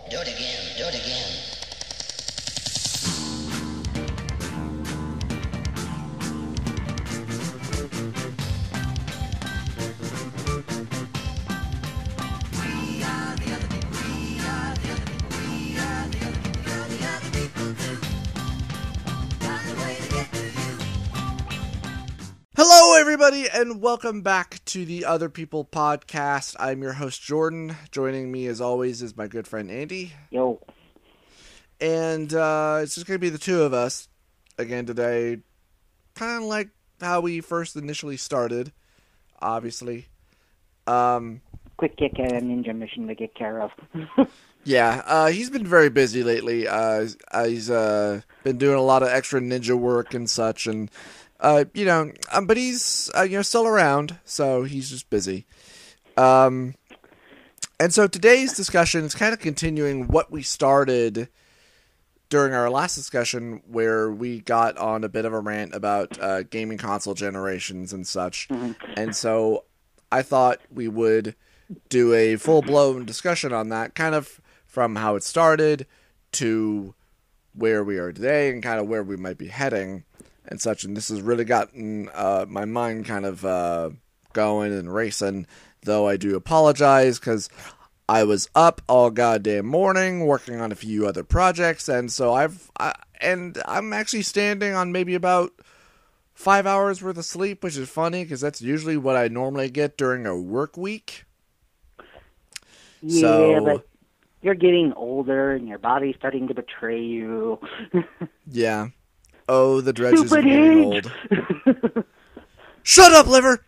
Do it again, do it again. Hello, everybody, and welcome back to the Other People podcast. I'm your host, Jordan. Joining me, as always, is my good friend, Andy. Yo. And it's just going to be the two of us again today. Kind of like how we first initially started, obviously. QuickKick had a ninja mission to get care of. Yeah, he's been very busy lately. He's been doing a lot of extra ninja work and such, and but he's still around, so he's just busy. And so today's discussion is kind of continuing what we started during our last discussion, where we got on a bit of a rant about gaming console generations and such. Mm-hmm. And so I thought we would do a full-blown discussion on that, kind of from how it started to where we are today and kind of where we might be heading and such. And this has really gotten my mind kind of going and racing, though I do apologize because I was up all goddamn morning working on a few other projects, and so I'm actually standing on maybe about 5 hours worth of sleep, which is funny because that's usually what I normally get during a work week. Yeah, but you're getting older and your body's starting to betray you. Yeah. Oh, the dredges are Stupid getting age. old. Shut up, liver!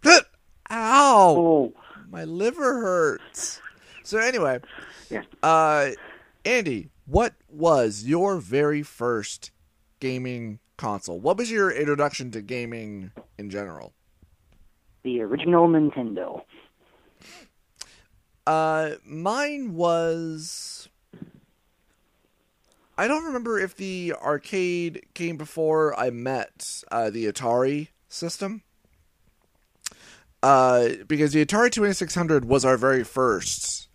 Ow! Oh. My liver hurts. So anyway, Yeah. Andy, what was your very first gaming console? What was your introduction to gaming in general? The original Nintendo. Mine was... I don't remember if the arcade came before I met the Atari system. Because the Atari 2600 was our very first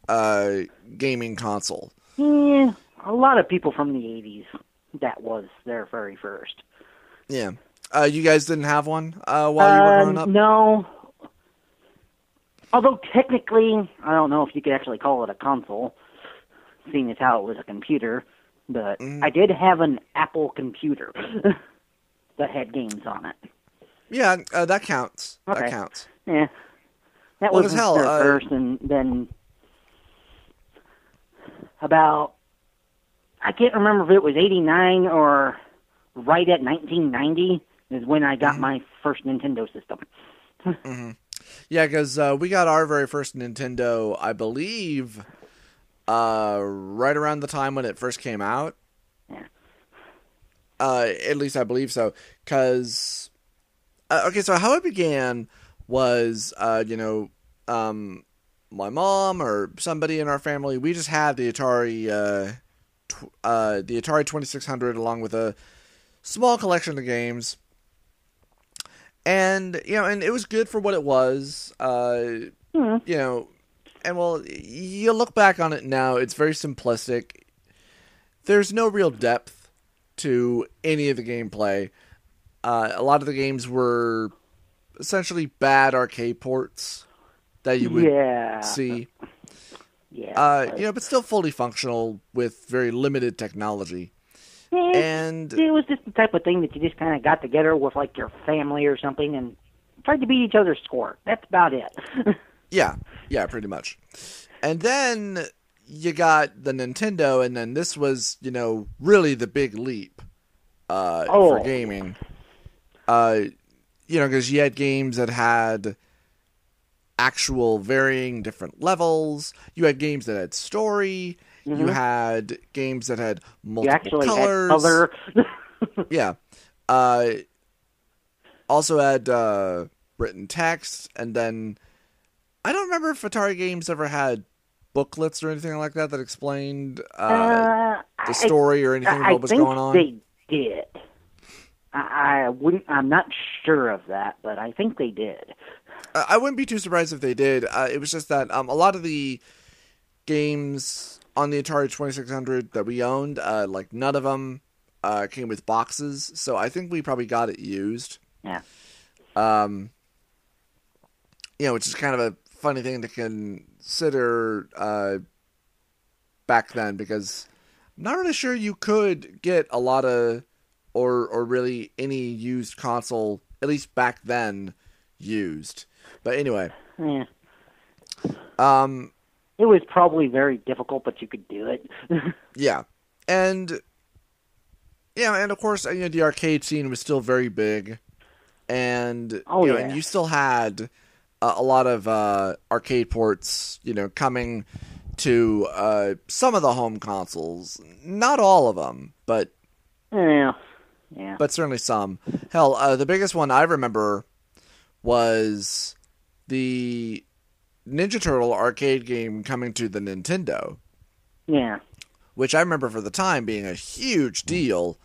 gaming console. Yeah, a lot of people from the 80s, that was their very first. Yeah. You guys didn't have one while you were growing up? No. Although technically, I don't know if you could actually call it a console, seeing as how it was a computer. But I did have an Apple computer that had games on it. Yeah, that counts. Okay. That counts. Yeah. That Well, was as hell, their first, and then about, I can't remember if it was 89 or right at 1990 is when I got my first Nintendo system. Mm-hmm. Yeah, because we got our very first Nintendo, I believe, right around the time when it first came out. Yeah. At least I believe so. Because, okay, so how it began was, my mom or somebody in our family, we just had the Atari 2600 along with a small collection of games. And, and it was good for what it was, and well, you look back on it now, it's very simplistic. There's no real depth to any of the gameplay. A lot of the games were essentially bad arcade ports that you would see. Yeah. But still fully functional with very limited technology. And it was just the type of thing that you just kind of got together with, like, your family or something and tried to beat each other's score. That's about it. Yeah, pretty much. And then you got the Nintendo, and then this was, really the big leap for gaming. Because you had games that had actual varying different levels. You had games that had story. Mm-hmm. You had games that had multiple colors. Had color. Yeah. Also had written text, and then I don't remember if Atari games ever had booklets or anything like that explained the story or anything of what was going on. I think they did. I'm not sure of that, but I think they did. I wouldn't be too surprised if they did. It was just that a lot of the games on the Atari 2600 that we owned, like none of them came with boxes, so I think we probably got it used. Yeah. Which is kind of a funny thing to consider back then, because I'm not really sure you could get a lot of, or really any used console, at least back then, used. But anyway. Yeah. It was probably very difficult, but you could do it. Yeah. And of course, the arcade scene was still very big. And, and you still had a lot of arcade ports, coming to some of the home consoles. Not all of them, but but certainly some. Hell, the biggest one I remember was the Ninja Turtle arcade game coming to the Nintendo. Yeah. Which I remember for the time being a huge deal.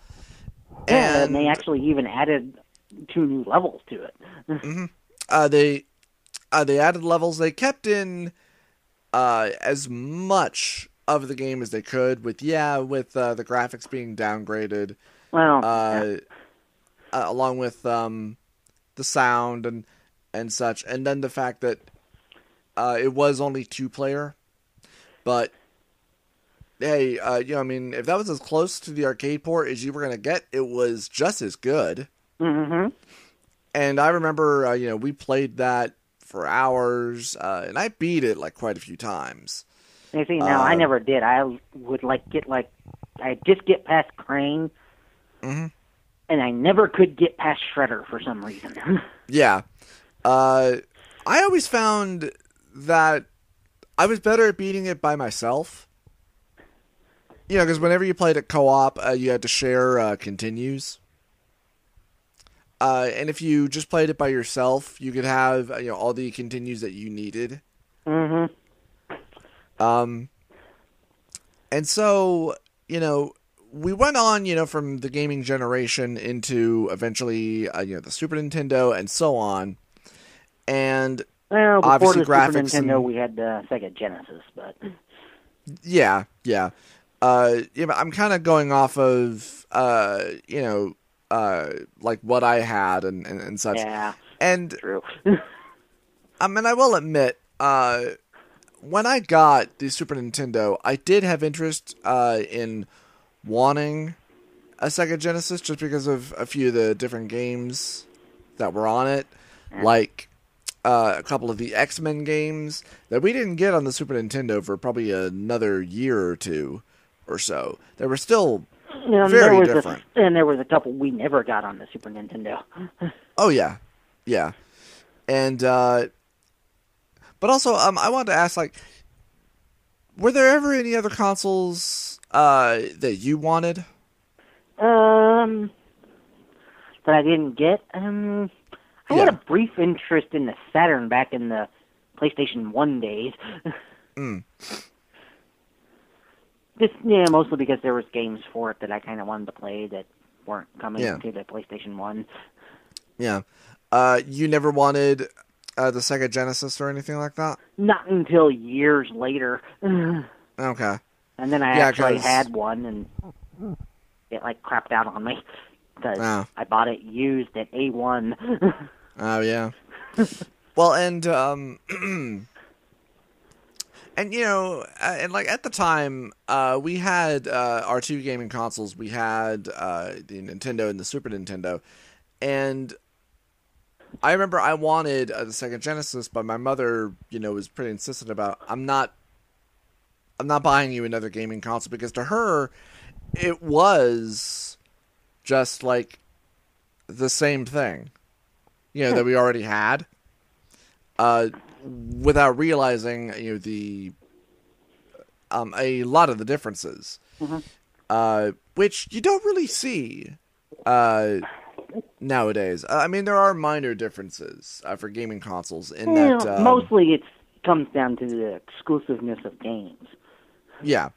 Yeah, and they actually even added 2 new levels to it. Mm-hmm. They added levels. They kept in as much of the game as they could, with the graphics being downgraded. Well, along with the sound and such, and then the fact that it was only 2-player. But hey, if that was as close to the arcade port as you were gonna get, it was just as good. Mm-hmm. And I remember, we played that for hours, and I beat it like quite a few times. You see, now I never did. I would I'd just get past Crane, and I never could get past Shredder for some reason. Yeah. I always found that I was better at beating it by myself. Because whenever you played at co-op, you had to share continues. And if you just played it by yourself, you could have all the continues that you needed. Mm-hmm. And so, we went on, from the gaming generation into eventually, the Super Nintendo and so on. And before obviously the graphics Super Nintendo, we had the Sega Genesis, but yeah. I'm kind of going off of, like what I had and such. Yeah, and true. I will admit, when I got the Super Nintendo, I did have interest in wanting a Sega Genesis just because of a few of the different games that were on it, like a couple of the X-Men games that we didn't get on the Super Nintendo for probably another year or two or so. They were still very different. And there was a couple we never got on the Super Nintendo. Oh, yeah. Yeah. And, but also, I wanted to ask, were there ever any other consoles that you wanted? That I didn't get? I had a brief interest in the Saturn back in the PlayStation 1 days. Just, mostly because there was games for it that I kind of wanted to play that weren't coming to the PlayStation 1. Yeah. You never wanted the Sega Genesis or anything like that? Not until years later. Okay. And then I actually had one, and it, crapped out on me. Because I bought it used at A1. Oh, yeah. Well, and and at the time, we had our 2 gaming consoles. We had the Nintendo and the Super Nintendo, and I remember I wanted the Sega Genesis, but my mother, was pretty insistent about, I'm not buying you another gaming console, because to her, it was just like the same thing, that we already had, without realizing, the a lot of the differences, which you don't really see nowadays. There are minor differences for gaming consoles in that. Mostly it comes down to the exclusiveness of games. Yeah.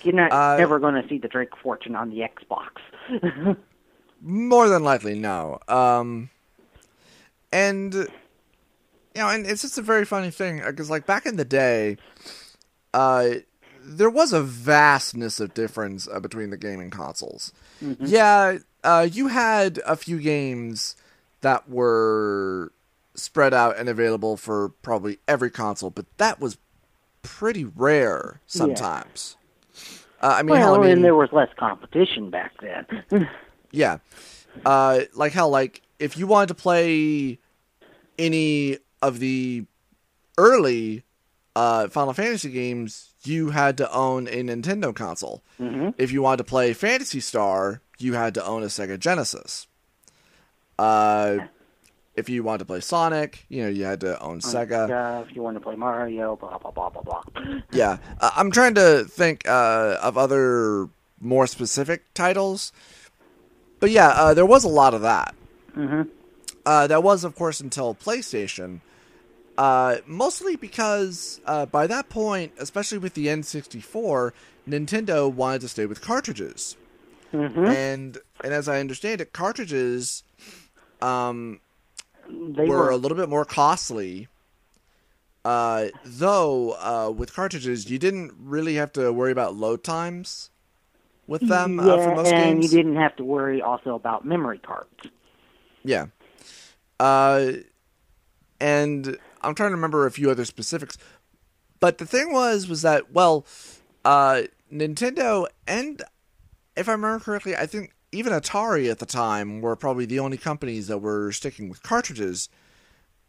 You're not ever going to see the Drake Fortune on the Xbox. More than likely, no. And it's just a very funny thing, because, back in the day, uh, there was a vastness of difference between the gaming consoles. Mm-hmm. Yeah, you had a few games that were spread out and available for probably every console, but that was pretty rare sometimes. I mean, Well, hell, I and mean, there was less competition back then. yeah. Like hell, like if you wanted to play any of the early Final Fantasy games, you had to own a Nintendo console. Mm-hmm. If you wanted to play Phantasy Star, you had to own a Sega Genesis. If you wanted to play Sonic, you had to own Sega. If you want to play Mario, blah, blah, blah, blah, blah. Yeah. I'm trying to think of other more specific titles. But yeah, there was a lot of that. Mm-hmm. That was, of course, until PlayStation. Mostly because by that point, especially with the N64, Nintendo wanted to stay with cartridges. Mm-hmm. And as I understand it, cartridges They were a little bit more costly. Though, with cartridges, you didn't really have to worry about load times with them for most and games. you didn't have to worry also about memory cards. Yeah. And I'm trying to remember a few other specifics. But the thing was that, well, Nintendo and, if I remember correctly, I think even Atari at the time were probably the only companies that were sticking with cartridges.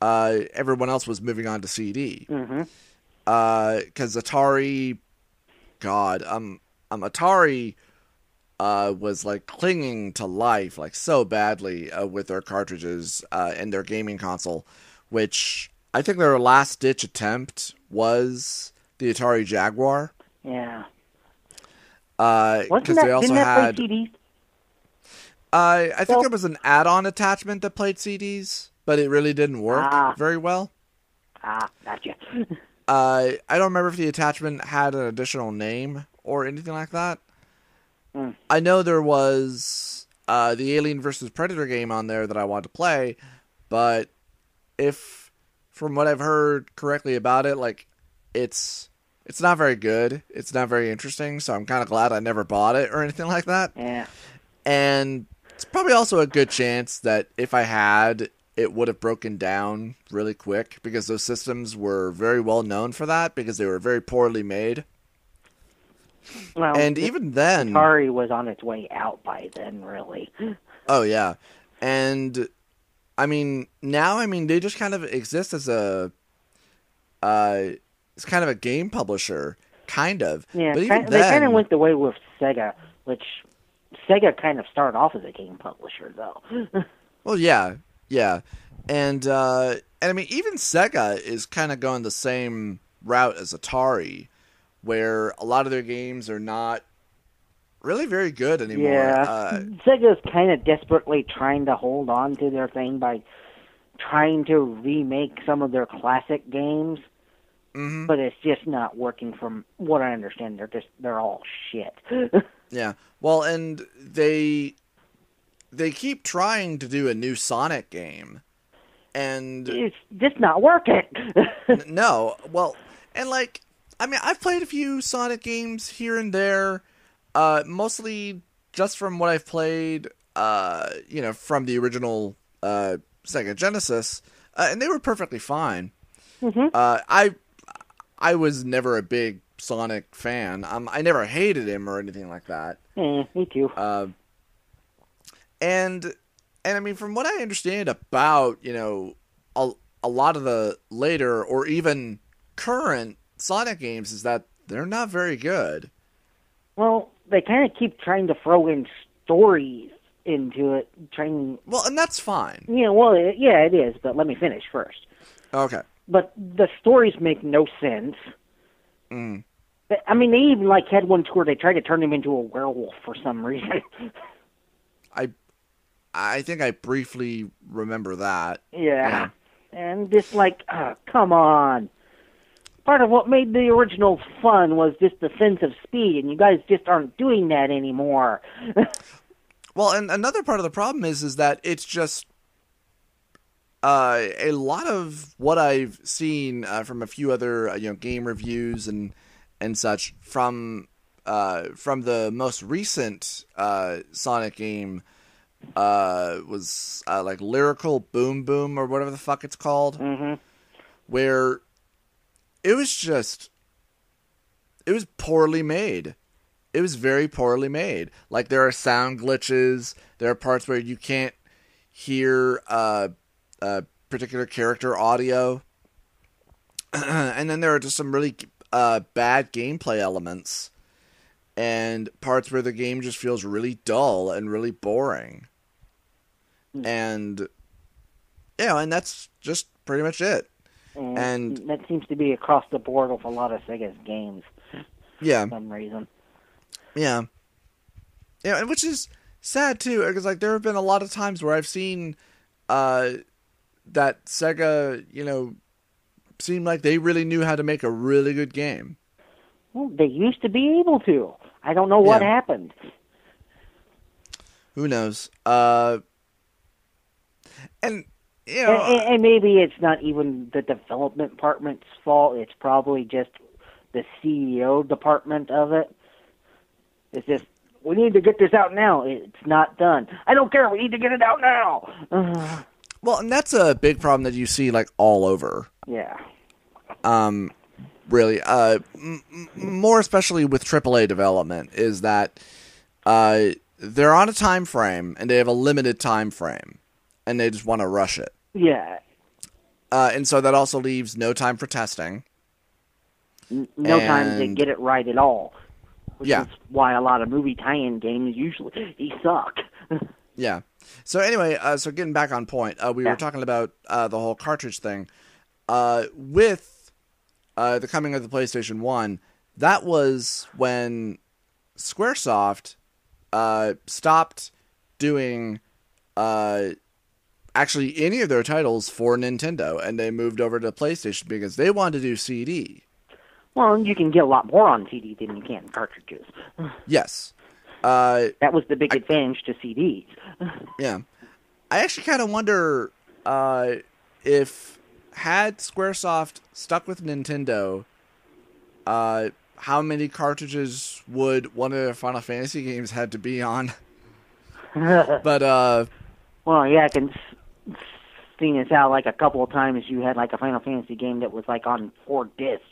Everyone else was moving on to CD. Mm-hmm. Because Atari, God, Atari was like clinging to life like so badly with their cartridges and their gaming console, which I think their last ditch attempt was the Atari Jaguar. Yeah. Because they also didn't that had play CDs? I think there was an add-on attachment that played CDs, but it really didn't work very well. Gotcha. I don't remember if the attachment had an additional name or anything like that. I know there was the Alien vs. Predator game on there that I wanted to play, but if, from what I've heard correctly about it, like, it's not very good. It's not very interesting, so I'm kind of glad I never bought it or anything like that. Yeah. And it's probably also a good chance that if I had, it would have broken down really quick, because those systems were very well known for that, because they were very poorly made. Well, and even then, Atari was on its way out by then, really. Oh yeah, and I mean now, they just kind of exist as it's kind of a game publisher, kind of. Yeah, but even they kind then, of went the way with Sega, which Sega kind of started off as a game publisher, though. well, yeah, and I mean even Sega is kind of going the same route as Atari, where a lot of their games are not really very good anymore. Yeah, Sega's kind of desperately trying to hold on to their thing by trying to remake some of their classic games, but it's just not working. From what I understand, they're all shit. Yeah, well, and they keep trying to do a new Sonic game, and it's just not working. No, well, and like, I mean, I've played a few Sonic games here and there, mostly just from what I've played, from the original Sega Genesis, and they were perfectly fine. I was never a big Sonic fan. I never hated him or anything like that. Me too. And I mean, from what I understand about, a lot of the later or even current Sonic games is that they're not very good. Well, they kind of keep trying to throw in stories into it, Well, and that's fine. Yeah, well, yeah, it is, but let me finish first. Okay. But the stories make no sense. I mean, they even had one where they tried to turn him into a werewolf for some reason. I think I briefly remember that. Yeah. And just come on. Part of what made the originals fun was just the sense of speed, and you guys just aren't doing that anymore. Well, and another part of the problem is that it's just a lot of what I've seen from a few other game reviews and and such from the most recent Sonic game was like Lyrical Boom Boom or whatever the fuck it's called, where it was poorly made. It was very poorly made. Like, there are sound glitches. There are parts where you can't hear a particular character audio. And then there are just some really bad gameplay elements. And parts where the game just feels really dull and really boring. And, and that's just pretty much it. And that seems to be across the board with a lot of Sega's games. Yeah. For some reason. Yeah. Yeah, which is sad, too, because, like, there have been a lot of times where I've seen that Sega, seemed like they really knew how to make a really good game. Well, they used to be able to. I don't know what happened. Who knows? And maybe it's not even the development department's fault. It's probably just the CEO department of it. It's just, we need to get this out now. It's not done. I don't care. We need to get it out now. Well, and that's a big problem that you see, like, all over. Yeah. Really. More especially with AAA development, is that they're on a time frame, and they have a limited time frame, and they just want to rush it. Yeah. And so that also leaves no time for testing. No time to get it right at all. Which is why a lot of movie tie-in games usually suck. Yeah. So anyway, so getting back on point, we were talking about the whole cartridge thing. With the coming of the PlayStation 1, that was when Squaresoft stopped doing actually any of their titles for Nintendo, and they moved over to PlayStation because they wanted to do CD. Well, you can get a lot more on CD than you can in cartridges. Yes. That was the big advantage to CDs. Yeah. I actually kind of wonder if had Squaresoft stuck with Nintendo, how many cartridges would one of their Final Fantasy games had to be on? But well, yeah, I can see this out like a couple of times. You had like a Final Fantasy game that was like on 4 discs.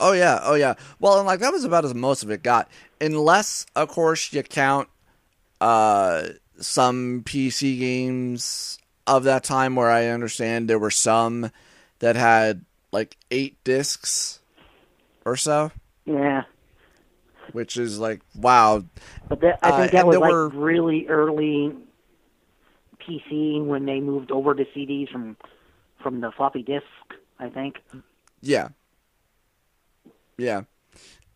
Oh yeah. Well, and like that was about as most of it got, unless of course you count some PC games of that time where I understand there were some that had like 8 discs or so. Yeah. Which is like, wow. But I think that was like really early PC when they moved over to CDs from the floppy disk, I think. Yeah. Yeah.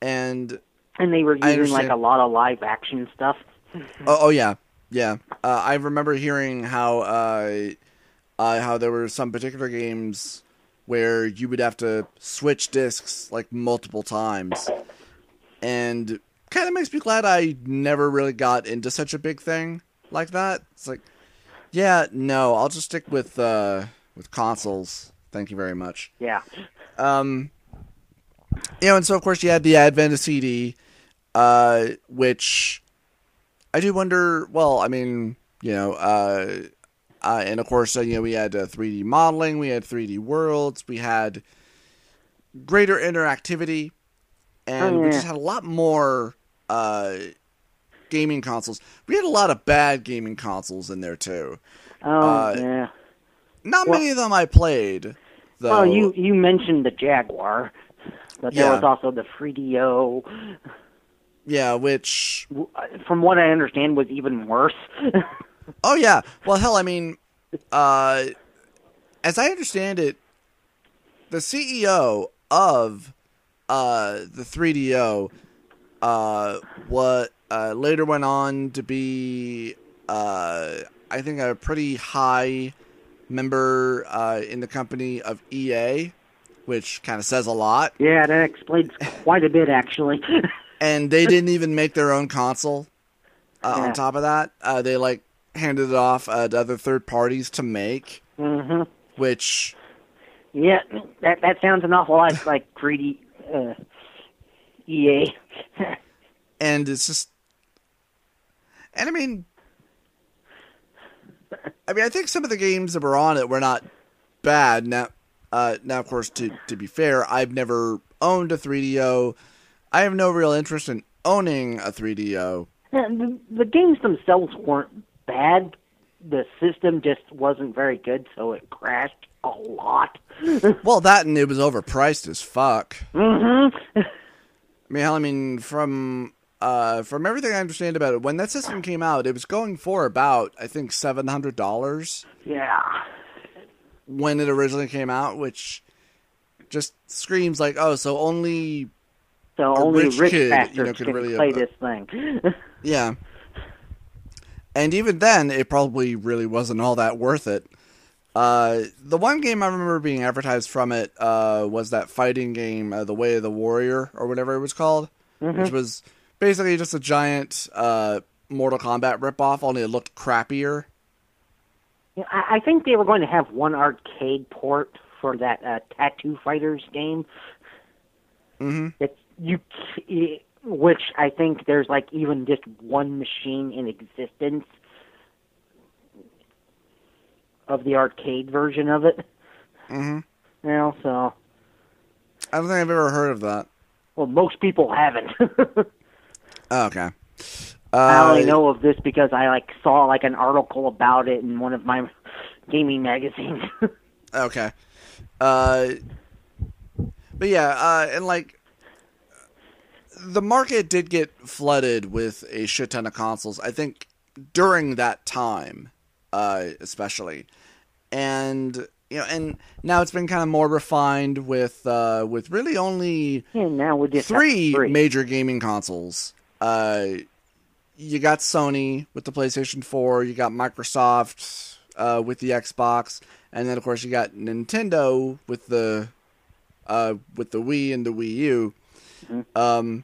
And they were using like a lot of live action stuff. Oh yeah. Yeah. I remember hearing how there were some particular games where you would have to switch discs like multiple times. And kind of makes me glad I never really got into such a big thing like that. It's like, yeah, no, I'll just stick with consoles. Thank you very much. Yeah. And so of course you had the advent of CD, which I do wonder. Well, I mean, and of course, we had 3D modeling, we had 3D worlds, we had greater interactivity, and we just had a lot more gaming consoles. We had a lot of bad gaming consoles in there too. Yeah. Not many of them I played, though. Well, you mentioned the Jaguar, but there was also the 3DO. Yeah, which, from what I understand, was even worse. Oh, yeah. Well, hell, I mean, as I understand it, the CEO of the 3DO later went on to be, I think, a pretty high member in the company of EA, which kind of says a lot. Yeah, that explains quite a bit, actually. And they didn't even make their own console. On top of that, they handed it off to other third parties to make. Mm-hmm. Which, yeah, that sounds an awful lot like 3D. EA. And it's just, and I think some of the games that were on it were not bad. Now, of course, to be fair, I've never owned a 3DO. I have no real interest in owning a 3DO. The games themselves weren't bad. The system just wasn't very good, so it crashed a lot. Well, that and it was overpriced as fuck. Mm-hmm. From everything I understand about it, when that system came out, it was going for about, I think, $700. Yeah. When it originally came out, which just screams like, oh, so only rich kid, bastards could can really play this thing. Yeah. And even then, it probably really wasn't all that worth it. The one game I remember being advertised from it was that fighting game, The Way of the Warrior, or whatever it was called, which was basically just a giant Mortal Kombat ripoff, only it looked crappier. I think they were going to have one arcade port for that Tattoo Fighters game. Mm-hmm. Which I think there's like even just one machine in existence of the arcade version of it. Mm-hmm. So I don't think I've ever heard of that. Well, most people haven't. Okay. I only know of this because I saw an article about it in one of my gaming magazines. Okay. But yeah, and the market did get flooded with a shit ton of consoles, I think, during that time, especially. And, and now it's been kind of more refined with really only now we just three major gaming consoles. You got Sony with the PlayStation 4, you got Microsoft with the Xbox, and then of course you got Nintendo with the Wii and the Wii U. Mm-hmm.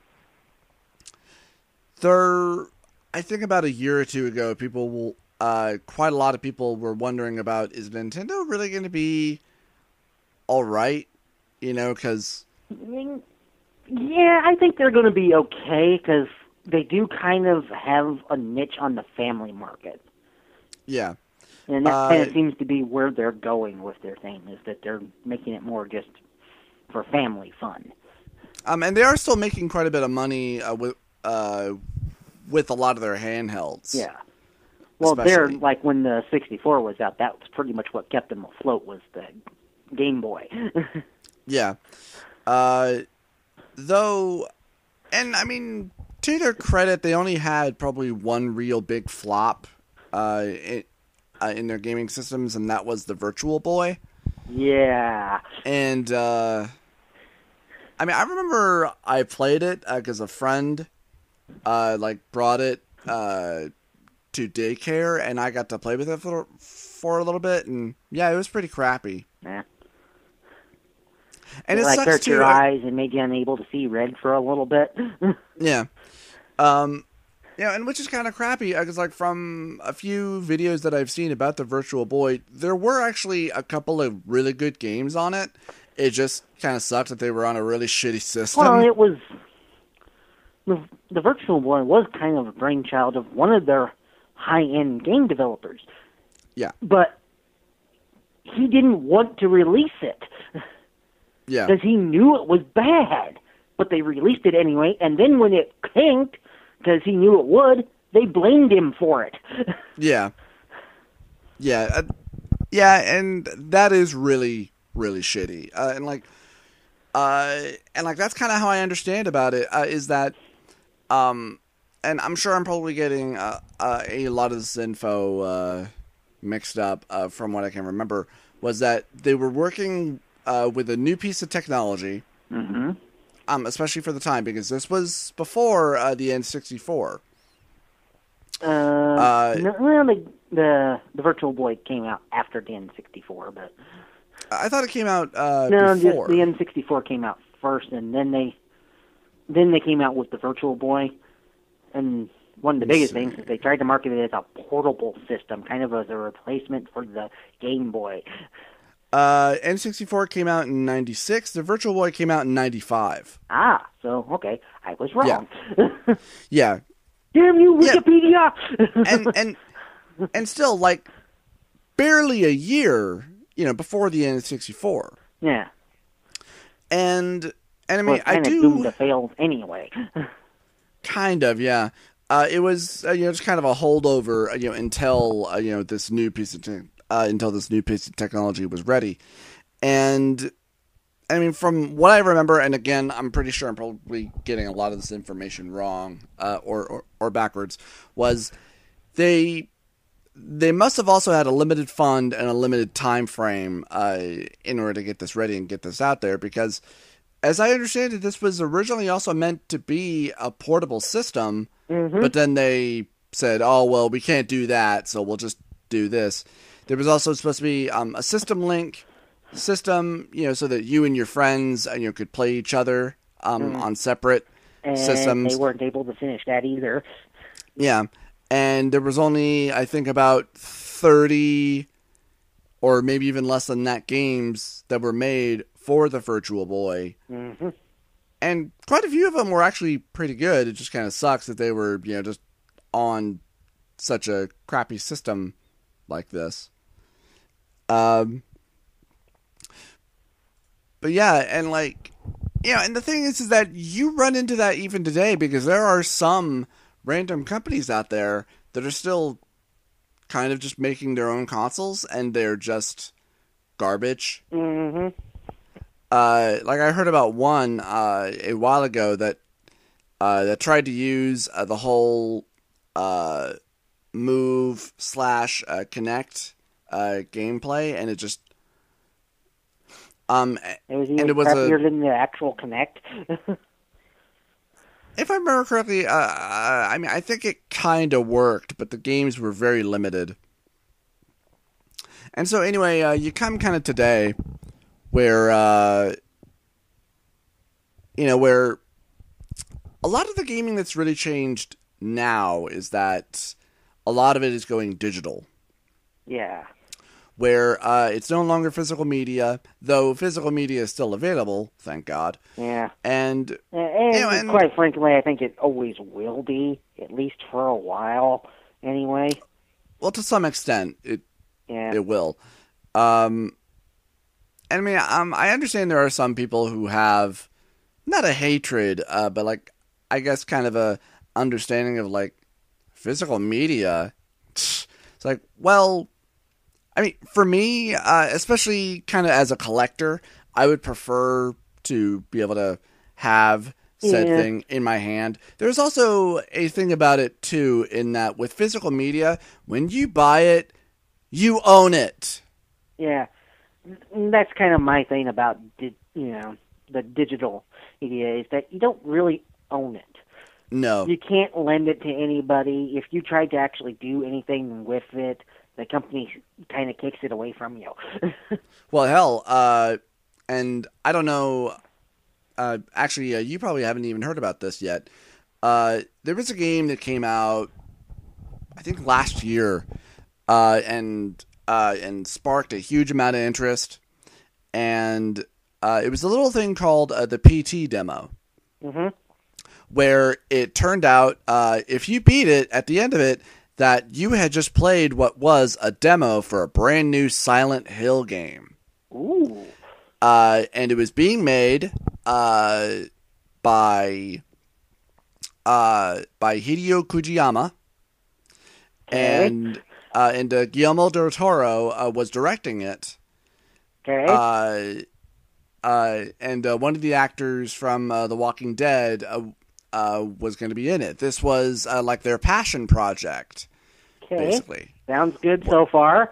I think about a year or two ago, quite a lot of people were wondering about, is Nintendo really going to be all right? Because yeah, I think they're going to be okay because they do kind of have a niche on the family market. Yeah. And that kind of seems to be where they're going with their thing, is that they're making it more just for family fun. And they are still making quite a bit of money with a lot of their handhelds. Yeah. Well, they're when the 64 was out, that was pretty much what kept them afloat, was the Game Boy. Yeah. Though, and to their credit, they only had probably one real big flop in their gaming systems, and that was the Virtual Boy. Yeah. And, I remember I played it because a friend, brought it to daycare, and I got to play with it for a little bit, and yeah, it was pretty crappy. Yeah. And it sucks hurt too. Your eyes and made you unable to see red for a little bit. Yeah. And which is kind of crappy, because from a few videos that I've seen about the Virtual Boy, there were actually a couple of really good games on it. It just kind of sucked that they were on a really shitty system. Well, it was the Virtual Boy was kind of a brainchild of one of their high-end game developers. Yeah. But he didn't want to release it. Yeah. Because he knew it was bad. But they released it anyway, and then when it tanked, because he knew it would, they blamed him for it. Yeah. Yeah. And that is really, really shitty. And that's kind of how I understand about it, is that, and I'm sure I'm probably getting a lot of this info mixed up from what I can remember, was that they were working with a new piece of technology, mm-hmm. Especially for the time, because this was before the N64. The Virtual Boy came out after the N64, but I thought it came out before. The N64 came out first, and then they came out with the Virtual Boy. And one of the biggest things is they tried to market it as a portable system, kind of as a replacement for the Game Boy. N64 came out in 96. The Virtual Boy came out in 95. Ah, so, okay. I was Yeah. wrong. Yeah. Damn you, Yeah. Wikipedia! And still, like, barely a year, before the N64. Yeah. And I mean, Well, it's kind of doomed to fail anyway. Kind of, yeah. It was, just kind of a holdover, until, this new piece of until this new piece of technology was ready. And I mean, from what I remember, and again, I'm pretty sure I'm probably getting a lot of this information wrong, or backwards, was they must have also had a limited fund and a limited time frame in order to get this ready and get this out there, because as I understand it, this was originally also meant to be a portable system, but then they said, oh, well, we can't do that, so we'll just do this. There was also supposed to be a system link system, so that you and your friends could play each other on separate systems. They weren't able to finish that either. Yeah, and there was only, I think, about 30 or maybe even less than that games that were made for the Virtual Boy. Mm-hmm. And quite a few of them were actually pretty good. It just kind of sucks that they were, just on such a crappy system like this. But yeah, and like, and the thing is that you run into that even today, because there are some random companies out there that are still kind of just making their own consoles, and they're just garbage. Mm-hmm. Like I heard about one a while ago that tried to use the whole move / connect gameplay, and it just it was even crappier than the actual Connect. If I remember correctly, I mean, I think it kind of worked, but the games were very limited. And so anyway, you come kind of today where, where a lot of the gaming that's really changed now is that a lot of it is going digital. Yeah. Where it's no longer physical media, though physical media is still available, thank God. Yeah. And quite frankly, I think it always will be, at least for a while, anyway. Well, to some extent, it will. And I mean, I understand there are some people who have not a hatred, but like, I guess kind of a understanding of like physical media. It's like, well, I mean, for me, especially kind of as a collector, I would prefer to be able to have said thing in my hand. There's also a thing about it, too, in that with physical media, when you buy it, you own it. Yeah. That's kind of my thing about, the digital media, is that you don't really own it. No. You can't lend it to anybody. If you tried to actually do anything with it, the company kind of kicks it away from you. Well, hell, and I don't know, actually, you probably haven't even heard about this yet. There was a game that came out, I think last year, and sparked a huge amount of interest, and it was a little thing called the PT demo, where it turned out, if you beat it, at the end of it, that you had just played what was a demo for a brand new Silent Hill game. Ooh. And it was being made by Hideo Kojima, and Guillermo del Toro was directing it. Okay. And one of the actors from The Walking Dead was going to be in it. This was like their passion project, basically. Sounds good so far.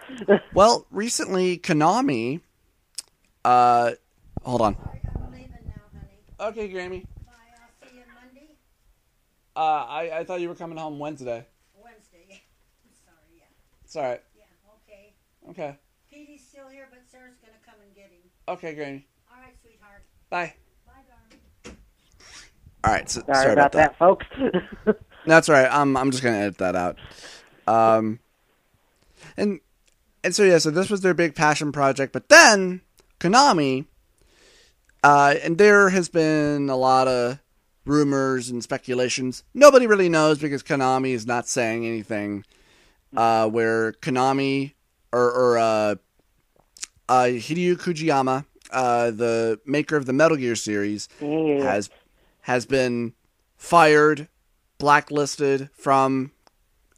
Well, recently, Konami... hold on. I'm leaving now, honey. Okay, Grammy. Bye, I'll see you Monday. I thought you were coming home Wednesday. Wednesday. I'm sorry, yeah. It's alright. Yeah, okay. Okay. Petey's still here, but Sarah's gonna come and get him. Okay, Grammy. All right, sweetheart. Bye. Bye, darling. Alright, so, Sorry about that, folks. That's all right. I'm just gonna edit that out. And so this was their big passion project. But then Konami, and there has been a lot of rumors and speculations. Nobody really knows because Konami is not saying anything. Where Konami or Hideo Kojima, the maker of the Metal Gear series, has been fired, blacklisted from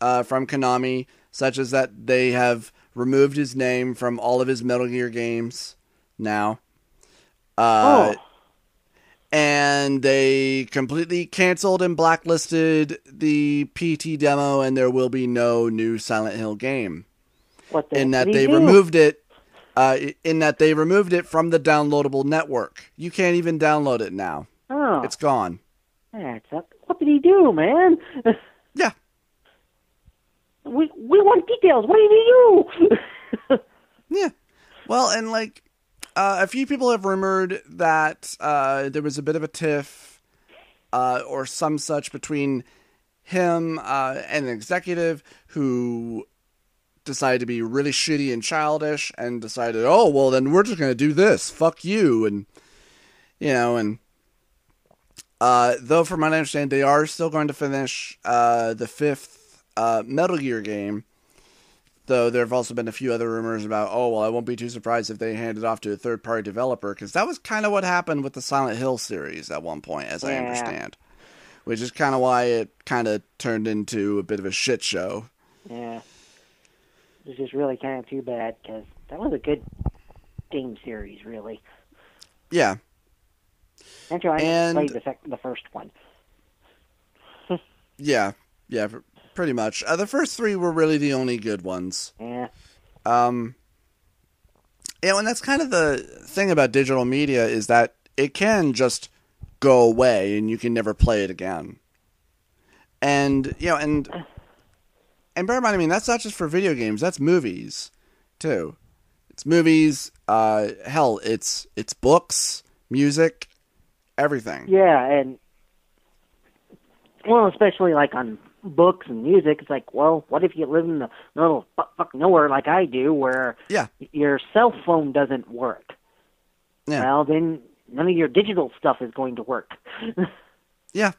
Konami, such as that they have removed his name from all of his Metal Gear games now. And they completely canceled and blacklisted the PT demo, and there will be no new Silent Hill game. What the in that did they he do? removed it. In that they removed it from the downloadable network. You can't even download it now. Oh, It's gone. what did he do, man? Yeah. We want details. What did he do? Yeah. Well, and like a few people have rumored that there was a bit of a tiff or some such between him and an executive who decided to be really shitty and childish and decided, oh, well, then we're just going to do this. Fuck you. And, though from what I understand, they are still going to finish the fifth Metal Gear game. Though there have also been a few other rumors about, oh, well, I won't be too surprised if they hand it off to a third-party developer, because that was kind of what happened with the Silent Hill series at one point, as I understand. Which is kind of why it kind of turned into a bit of a shit show. Yeah. It's just really kind of too bad, because that was a good game series, really. Yeah. Actually, I played the first one. Yeah, pretty much. The first three were really the only good ones. Yeah. And that's kind of the thing about digital media is that it can just go away and you can never play it again. And bear in mind, I mean, that's not just for video games. That's movies, too. It's movies. Hell, it's books, music, everything. Yeah, and well, especially like on books and music, it's like, well, what if you live in the middle of fuck nowhere like I do, where your cell phone doesn't work? Yeah. Well, then none of your digital stuff is going to work. Yeah.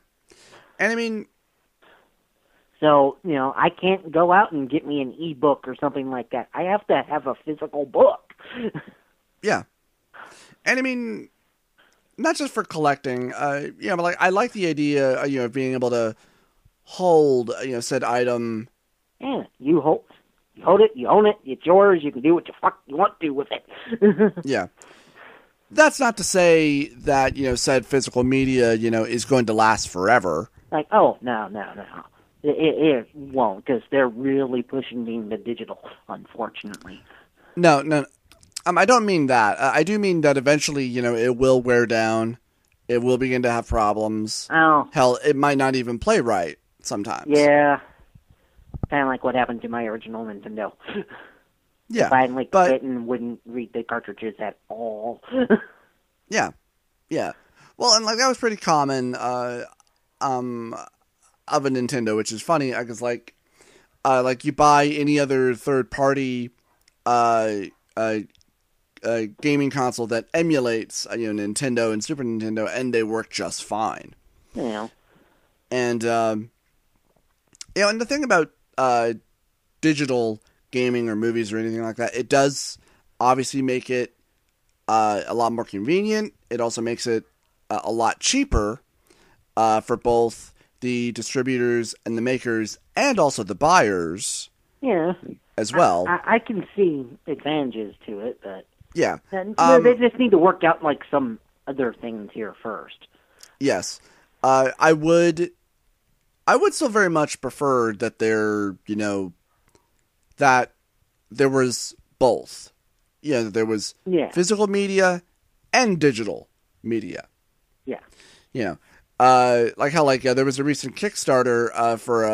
And I mean, so, I can't go out and get me an e-book or something like that. I have to have a physical book. Yeah. And I mean, not just for collecting, but like, I like the idea, of being able to hold, said item. Yeah, you hold it, you own it, it's yours, you can do what the fuck you want to with it. Yeah. That's not to say that, said physical media, is going to last forever. Like, oh, no. It won't, because they're really pushing the digital, unfortunately. No. I don't mean that. I do mean that eventually, it will wear down. It will begin to have problems. Oh. Hell, it might not even play right sometimes. Yeah. Kind of like what happened to my original Nintendo. Yeah. Finally quit and wouldn't read the cartridges at all. Yeah. Well, and like that was pretty common of a Nintendo, which is funny because like you buy any other third party gaming console that emulates Nintendo and Super Nintendo, and they work just fine. Yeah. And and the thing about digital gaming or movies or anything like that, it does obviously make it a lot more convenient. It also makes it a lot cheaper for both the distributors and the makers and also the buyers. Yeah. As well. I can see advantages to it, but yeah. They just need to work out like some other things here first. Yes. I would still very much prefer that that there was both. There was physical media and digital media. Yeah. Like how there was a recent Kickstarter for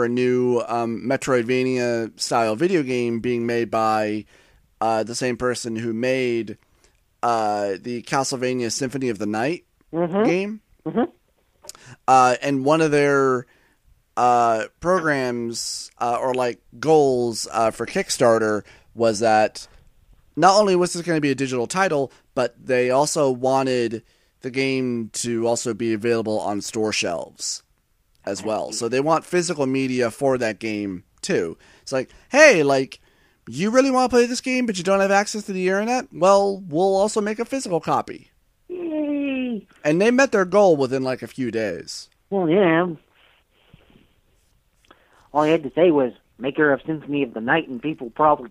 a new Metroidvania style video game being made by the same person who made the Castlevania Symphony of the Night game. Mm-hmm. And one of their programs or like goals for Kickstarter was that not only was this going to be a digital title, but they also wanted the game to also be available on store shelves as well. So they want physical media for that game too. It's like, hey, like, you really want to play this game, but you don't have access to the internet? Well, we'll also make a physical copy. Yay! And they met their goal within like a few days. Well, yeah. All I had to say was maker of Symphony of the Night, and people probably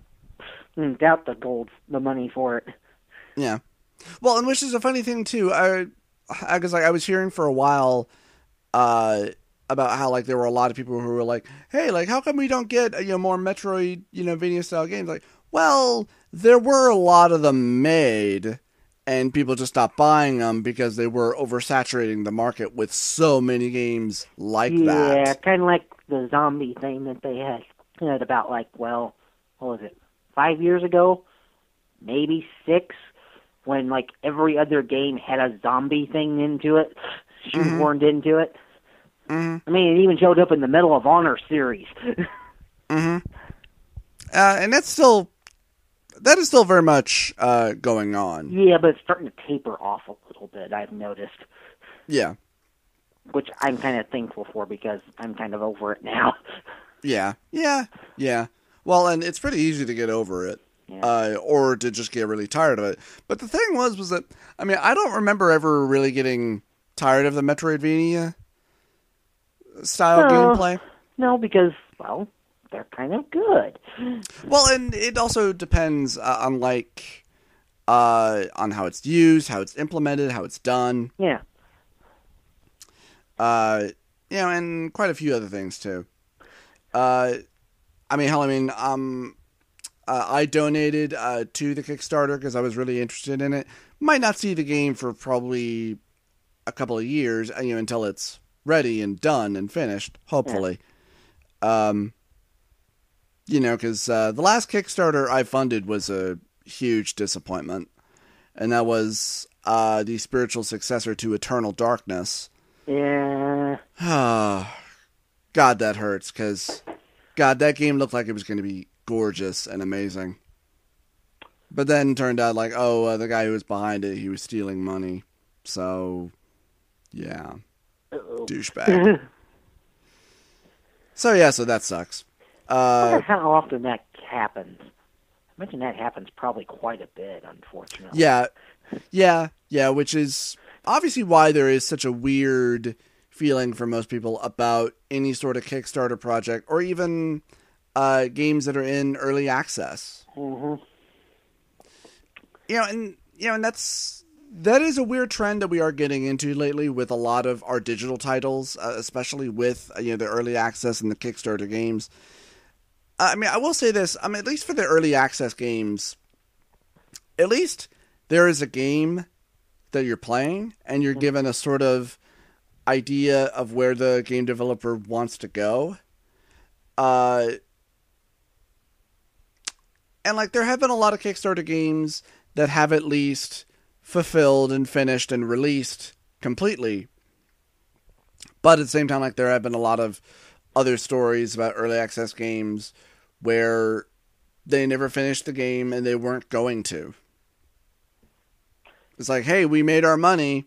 doubt the money for it. Yeah. Well, and which is a funny thing too. I was hearing for a while about how like there were a lot of people who were like, "Hey, like how come we don't get more Metroid Vania style games?" Like, well, there were a lot of them made, and people just stopped buying them because they were oversaturating the market with so many games like that. Yeah, kind of like the zombie thing that they had about what was it, 5 years ago, maybe 6. When, like, every other game had a zombie thing into it, shoehorned into it. Mm-hmm. I mean, it even showed up in the Medal of Honor series. Mm-hmm. And that is still very much going on. Yeah, but it's starting to taper off a little bit, I've noticed. Yeah. Which I'm kind of thankful for, because I'm kind of over it now. Yeah. Well, and it's pretty easy to get over it. Yeah. Or to just get really tired of it. But the thing was that, I mean, I don't remember ever really getting tired of the Metroidvania style gameplay. No, because, they're kind of good. Well, and it also depends on how it's used, how it's implemented, how it's done. Yeah. And quite a few other things too. I donated to the Kickstarter because I was really interested in it. Might not see the game for probably a couple of years, until it's ready and done and finished, hopefully. Yeah. Because the last Kickstarter I funded was a huge disappointment, and that was the spiritual successor to Eternal Darkness. Yeah. God, that hurts, because, God, that game looked like it was going to be gorgeous and amazing. But then turned out the guy who was behind it, he was stealing money. So, yeah. Uh-oh. Douchebag. So that sucks. I wonder how often that happens. I imagine that happens probably quite a bit, unfortunately. Yeah, which is obviously why there is such a weird feeling for most people about any sort of Kickstarter project, or even games that are in early access. Mm-hmm. And that is a weird trend that we are getting into lately with a lot of our digital titles, especially with the early access and the Kickstarter games. I will say this. At least for the early access games, at least there is a game that you're playing, and you're given a sort of idea of where the game developer wants to go. And there have been a lot of Kickstarter games that have at least fulfilled and finished and released completely. But at the same time, there have been a lot of other stories about early access games where they never finished the game and they weren't going to. It's like, hey, we made our money.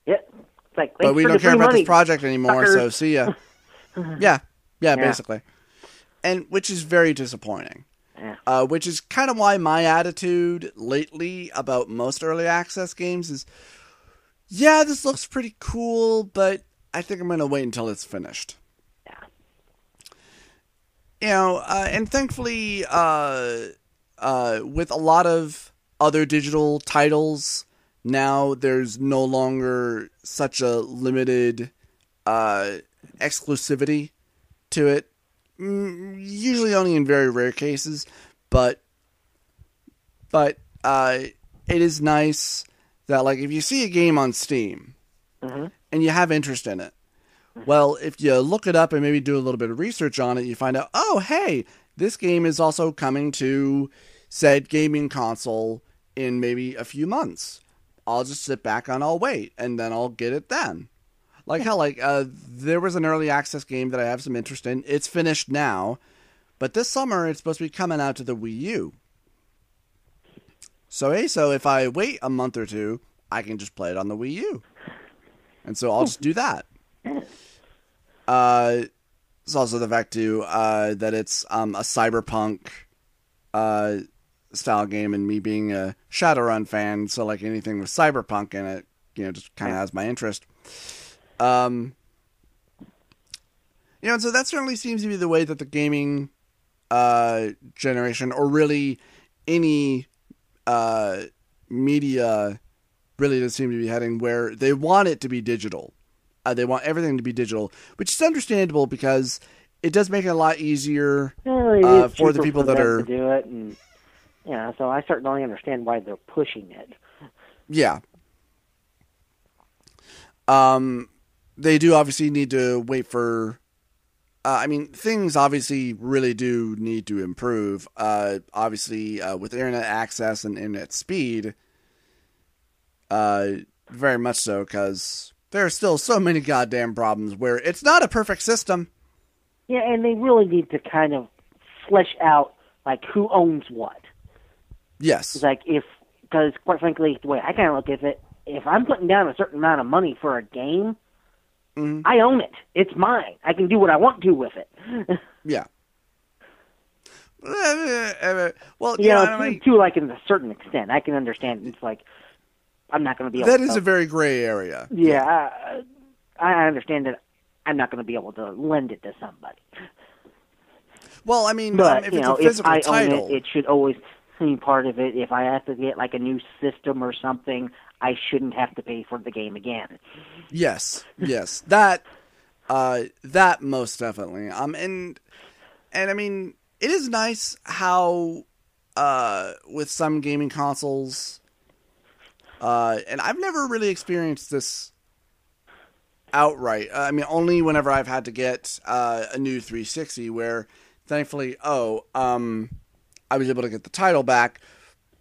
Yep. It's but we don't care about this project anymore, suckers. so see ya. Yeah, basically. And which is very disappointing. Yeah. Which is kind of why my attitude lately about most early access games is, this looks pretty cool, but I think I'm going to wait until it's finished. Yeah. And thankfully, with a lot of other digital titles, now there's no longer such a limited exclusivity to it. Usually only in very rare cases, but it is nice that if you see a game on Steam and you have interest in it, well, if you look it up and maybe do a little bit of research on it, you find out, oh, hey, this game is also coming to said gaming console in maybe a few months. I'll just sit back and I'll wait, and then I'll get it then. Like hell, there was an early access game that I have some interest in. It's finished now, but this summer it's supposed to be coming out to the Wii U. So if I wait a month or two, I can just play it on the Wii U. And so I'll just do that. It's also the fact too that it's a cyberpunk style game, and me being a Shadowrun fan, so like anything with cyberpunk in it, just kind of has my interest. And so that certainly seems to be the way that the gaming generation, or really any media, really does seem to be heading, where they want it to be digital. They want everything to be digital, which is understandable because it does make it a lot easier for the people that are to do it, and so I certainly understand why they're pushing it. Yeah. They do obviously need to wait for. Things obviously really do need to improve. Obviously, with internet access and internet speed, very much so, because there are still so many goddamn problems where it's not a perfect system. Yeah, and they really need to kind of flesh out, like, who owns what. Yes. Because quite frankly, the way I kind of look at it, if I'm putting down a certain amount of money for a game, I own it. It's mine. I can do what I want to with it. Yeah. Well, to like in a certain extent, I can understand. It's like I'm not going to be able. That is a very gray area. Yeah, I understand that I'm not going to be able to lend it to somebody. Well, but if it's a physical if I title, own it should always be part of it. If I have to get like a new system or something, I shouldn't have to pay for the game again. Yes, that most definitely. And it is nice how with some gaming consoles, and I've never really experienced this outright. Only whenever I've had to get a new 360, where thankfully, I was able to get the title back,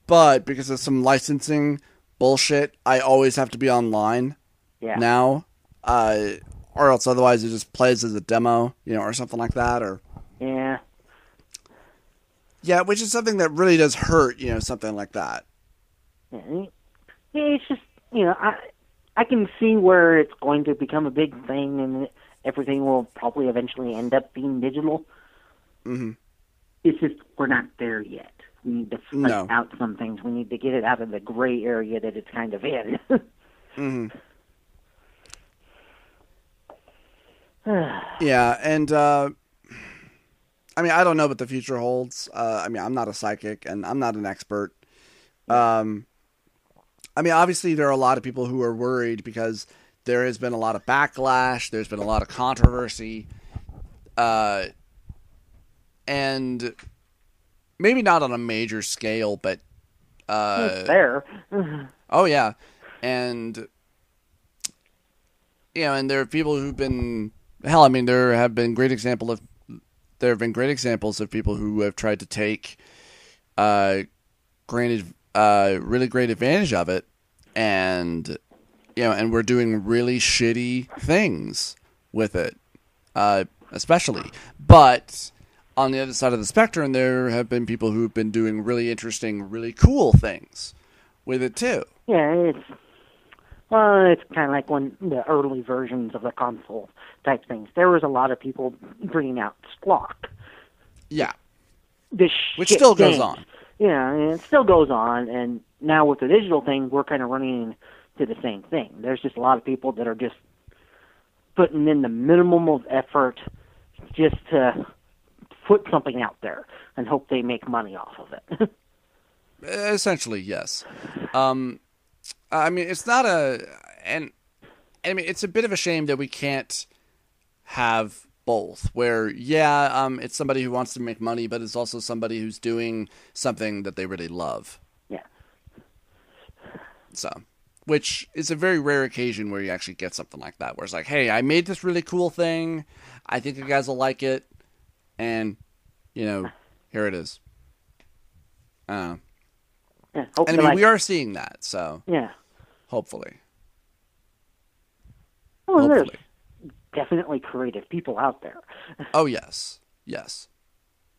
but because of some licensing bullshit, I always have to be online now, or else otherwise it just plays as a demo, or something like that, or which is something that really does hurt, something like that. Yeah, it's just I can see where it's going to become a big thing, and everything will probably eventually end up being digital. Mm-hmm. It's just we're not there yet. We need to flesh out some things. We need to get it out of the gray area that it's kind of in. Mm-hmm. Yeah, and I don't know what the future holds. I'm not a psychic, and I'm not an expert. Obviously there are a lot of people who are worried because there has been a lot of backlash. There's been a lot of controversy. And maybe not on a major scale, but it's there. Oh yeah, and and there are people who've been there have been great examples of people who have tried to take really great advantage of it, and and we're doing really shitty things with it, especially, but. On the other side of the spectrum, there have been people who've been doing really interesting, really cool things with it too. Yeah, it's kind of like when the early versions of the console type things. There was a lot of people bringing out Squawk. Yeah, which still goes on. Yeah, and it still goes on. And now with the digital thing, we're kind of running into the same thing. There's just a lot of people that are just putting in the minimum of effort just to put something out there and hope they make money off of it. Essentially, yes. It's not it's a bit of a shame that we can't have both, where, it's somebody who wants to make money, but it's also somebody who's doing something that they really love. Yeah. So, which is a very rare occasion where you actually get something like that, where it's like, hey, I made this really cool thing. I think you guys will like it. And, here it is. We are seeing that, so. Yeah. Hopefully. Well, there's Hopefully. definitely creative people out there. Oh, yes. Yes.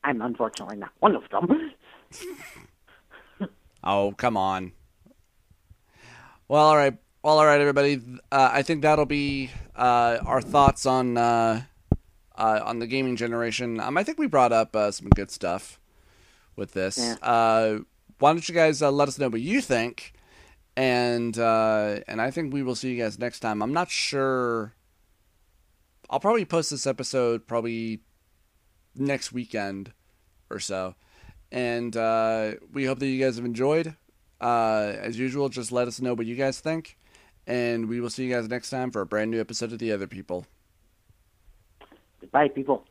I'm unfortunately not one of them. Oh, come on. Well, all right. Well, all right, everybody. I think that'll be our thoughts on the gaming generation. I think we brought up some good stuff with this. Yeah. Why don't you guys let us know what you think? And I think we will see you guys next time. I'm not sure. I'll probably post this episode probably next weekend or so. And we hope that you guys have enjoyed. As usual, just let us know what you guys think. And we will see you guys next time for a brand new episode of The Other People. Goodbye, people.